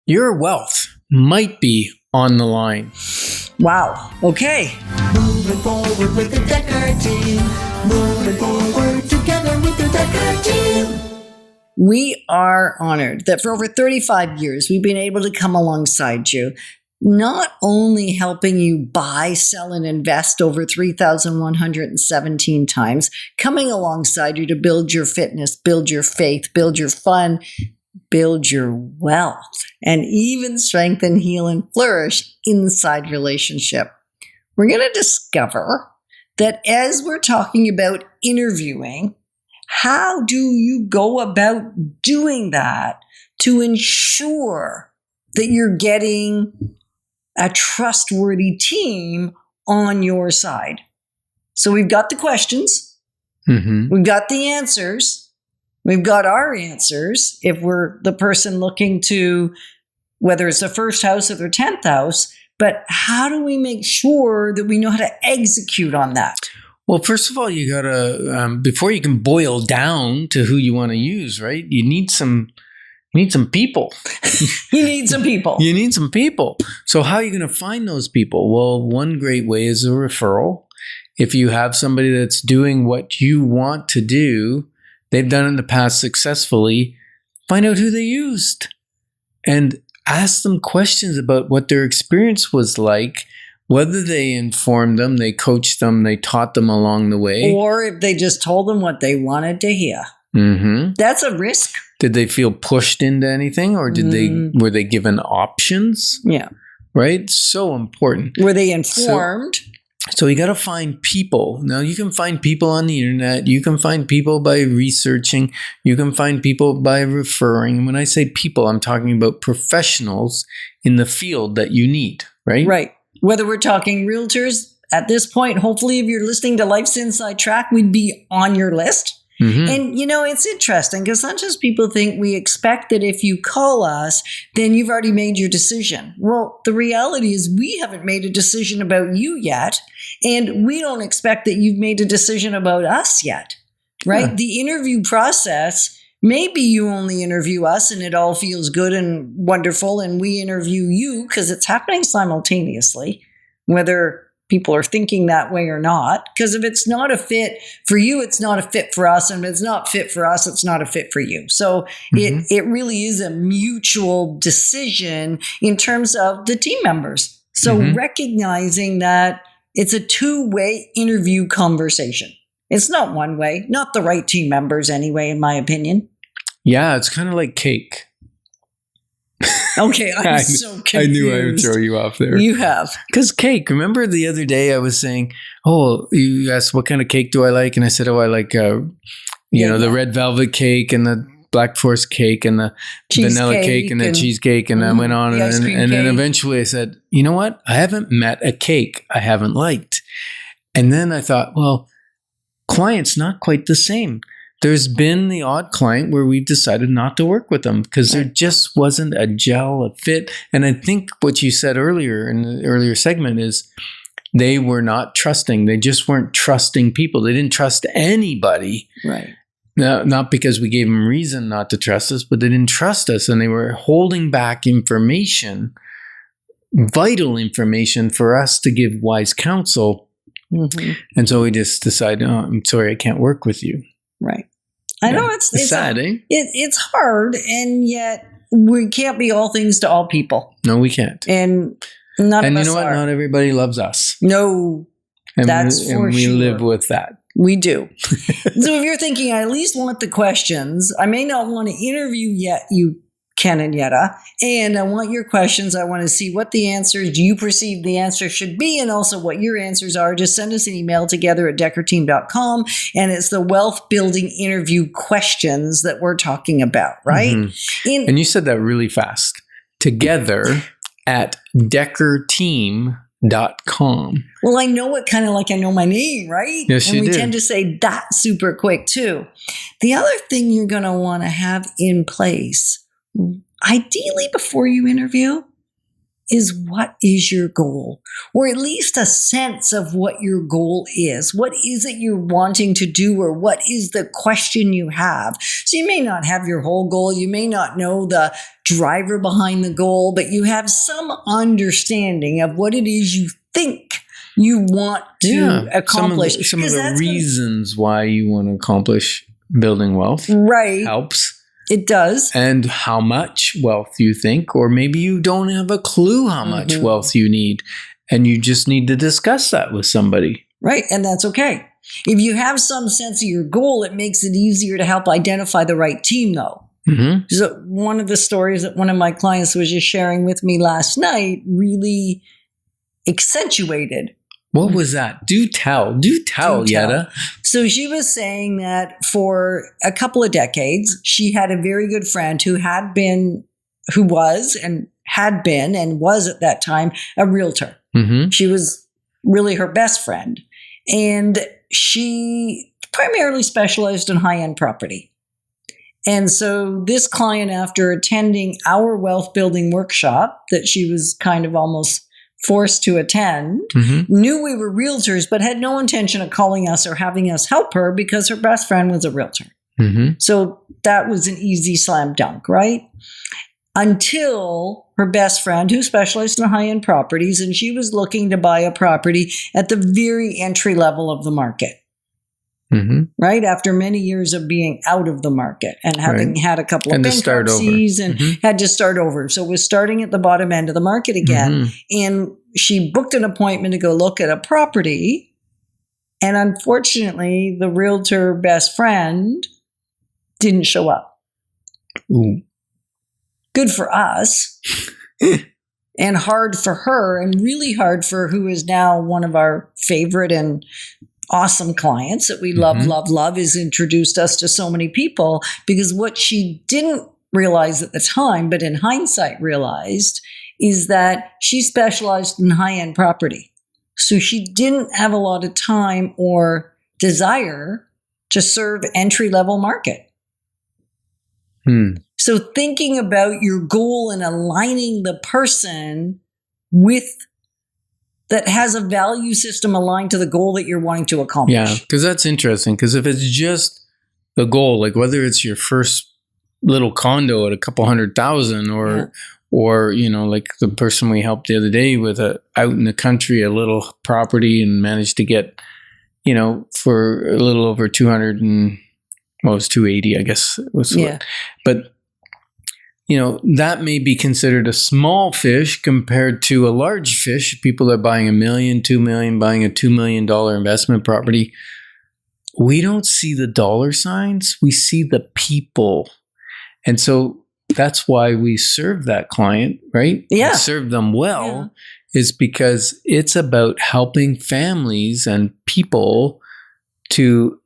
Your wealth might be on the line. Wow. Okay. Moving forward with the Dekker team. Moving forward together with the Dekker team. We are honored that for over 35 years, we've been able to come alongside you, not only helping you buy, sell, and invest over 3,117 times, coming alongside you to build your fitness, build your faith, build your fun, build your wealth, and even strengthen, heal, and flourish inside relationship. We're going to discover that as we're talking about interviewing, how do you go about doing that to ensure that you're getting a trustworthy team on your side? So we've got the questions. We've got the answers. We've got our answers if we're the person looking to, whether it's the first house or the 10th house, but how do we make sure that we know how to execute on that? Well, first of all, you gotta before you can boil down to who you want to use, right? You need some people. You need some people. You need some people. So how are you going to find those people? Well, one great way is a referral. If you have somebody that's doing what you want to do, they've done it in the past successfully, find out who they used and ask them questions about what their experience was like. Whether they informed them, they coached them, they taught them along the way. Or if they just told them what they wanted to hear. That's a risk. Did they feel pushed into anything, or were they given options? Yeah. Right? So important. Were they informed? So you got to find people. Now, you can find people on the internet. You can find people by researching. You can find people by referring. And when I say people, I'm talking about professionals in the field that you need, right? Right. Whether we're talking realtors, at this point, hopefully if you're listening to Life's Inside Track, we'd be on your list. And, you know, it's interesting because sometimes people think we expect that if you call us, then you've already made your decision. Well, the reality is we haven't made a decision about you yet, and we don't expect that you've made a decision about us yet, right? Yeah. The interview process, maybe you only interview us and it all feels good and wonderful, and we interview you because it's happening simultaneously, whether people are thinking that way or not. Because if it's not a fit for you, it's not a fit for us. And if it's not fit for us, it's not a fit for you. So it really is a mutual decision in terms of the team members. So recognizing that it's a two-way interview conversation. It's not one way, not the right team members anyway, in my opinion. Yeah, it's kind of like cake. Okay, I'm so confused. I knew I would throw you off there. You have. Because cake, remember the other day I was saying, you asked what kind of cake do I like? And I said, I like, the red velvet cake and the Black Forest cake and the vanilla cake and the cheesecake. And I went on and then eventually I said, you know what? I haven't met a cake I haven't liked. And then I thought, well, clients not quite the same. There's been the odd client where we've decided not to work with them because there just wasn't a gel, a fit. And I think what you said earlier in the earlier segment is they were not trusting. They just weren't trusting people. They didn't trust anybody. Right. Now, not because we gave them reason not to trust us, but they didn't trust us and they were holding back information, vital information for us to give wise counsel. And so we just decided, I'm sorry, I can't work with you. Right. I know it's sad, eh? It's hard, and yet we can't be all things to all people. No, we can't. And none of us you know what? are. Not everybody loves us. No, that's for sure. And we live with that. We do. So if you're thinking, I at least want the questions, I may not want to interview yet you, Ken and Yetta, and I want your questions. I want to see what the answers you perceive the answer should be, and also what your answers are. Just send us an email together at dekkerteam.com, and it's the wealth building interview questions that we're talking about, right? And you said that really fast. Together at dekkerteam.com. Well, I know it kind of like I know my name, right? Yes, and we tend to say that super quick too. The other thing you're going to want to have in place, ideally before you interview, is what is your goal? Or at least a sense of what your goal is. What is it you're wanting to do, or what is the question you have? So you may not have your whole goal. You may not know the driver behind the goal, but you have some understanding of what it is you think you want to accomplish. Some of the reasons why you want to accomplish building wealth helps. It does. And how much wealth you think, or maybe you don't have a clue how much wealth you need, and you just need to discuss that with somebody. Right. And that's okay. If you have some sense of your goal, it makes it easier to help identify the right team, though. So one of the stories that one of my clients was just sharing with me last night really accentuated. What was that? Do tell, Yetta. So she was saying that for a couple of decades, she had a very good friend who was at that time a realtor. She was really her best friend. And she primarily specialized in high-end property. And so this client, after attending our wealth building workshop that she was kind of almost forced to attend, knew we were realtors, but had no intention of calling us or having us help her because her best friend was a realtor. So that was an easy slam dunk, right? Until her best friend, who specialized in high-end properties, and she was looking to buy a property at the very entry level of the market. Right? After many years of being out of the market and having had a couple of bankruptcies and had to start over. So it was starting at the bottom end of the market again. And she booked an appointment to go look at a property. And unfortunately, the realtor best friend didn't show up. Good for us. And hard for her, and really hard for who is now one of our favorite and awesome clients that we love, has introduced us to so many people, because what she didn't realize at the time, but in hindsight realized, is that she specialized in high-end property. So she didn't have a lot of time or desire to serve entry-level market. So thinking about your goal and aligning the person with that has a value system aligned to the goal that you're wanting to accomplish. Yeah, because that's interesting. Because if it's just the goal, like whether it's your first little condo at a couple $100,000 or you know, like the person we helped the other day with out in the country, a little property, and managed to get, you know, for a little over 200 and well, it was 280, I guess. But you know, that may be considered a small fish compared to a large fish. People are buying $1 million, $2 million, buying a $2 million investment property. We don't see the dollar signs. We see the people. And so that's why we serve that client, right? Yeah. We serve them well, is because it's about helping families and people to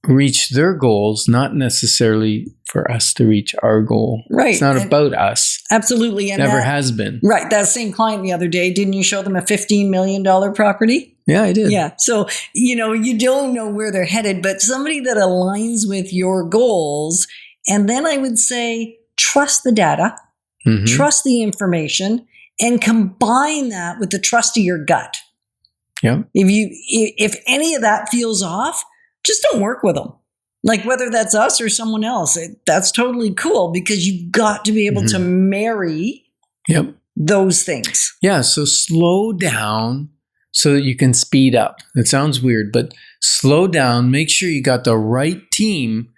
reach their goals, not necessarily for us to reach our goal. Right. It's not about us. Absolutely. And never has been. Right. That same client the other day, didn't you show them a $15 million property? Yeah, I did. Yeah. So, you know, you don't know where they're headed, but somebody that aligns with your goals. And then I would say, trust the data, trust the information, and combine that with the trust of your gut. Yeah. If any of that feels off, just don't work with them. Like whether that's us or someone else, that's totally cool, because you've got to be able to marry those things. Yeah. So slow down so that you can speed up. It sounds weird, but slow down, make sure you got the right team.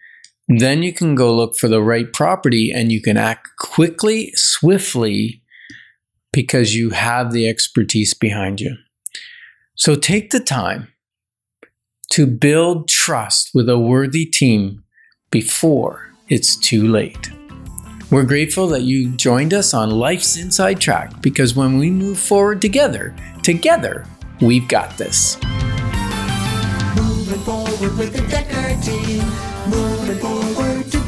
Then you can go look for the right property, and you can act quickly, swiftly, because you have the expertise behind you. So take the time to build trust with a worthy team before it's too late. We're grateful that you joined us on Life's Inside Track, because when we move forward together, we've got this. Moving forward with the Dekker team. Moving forward together.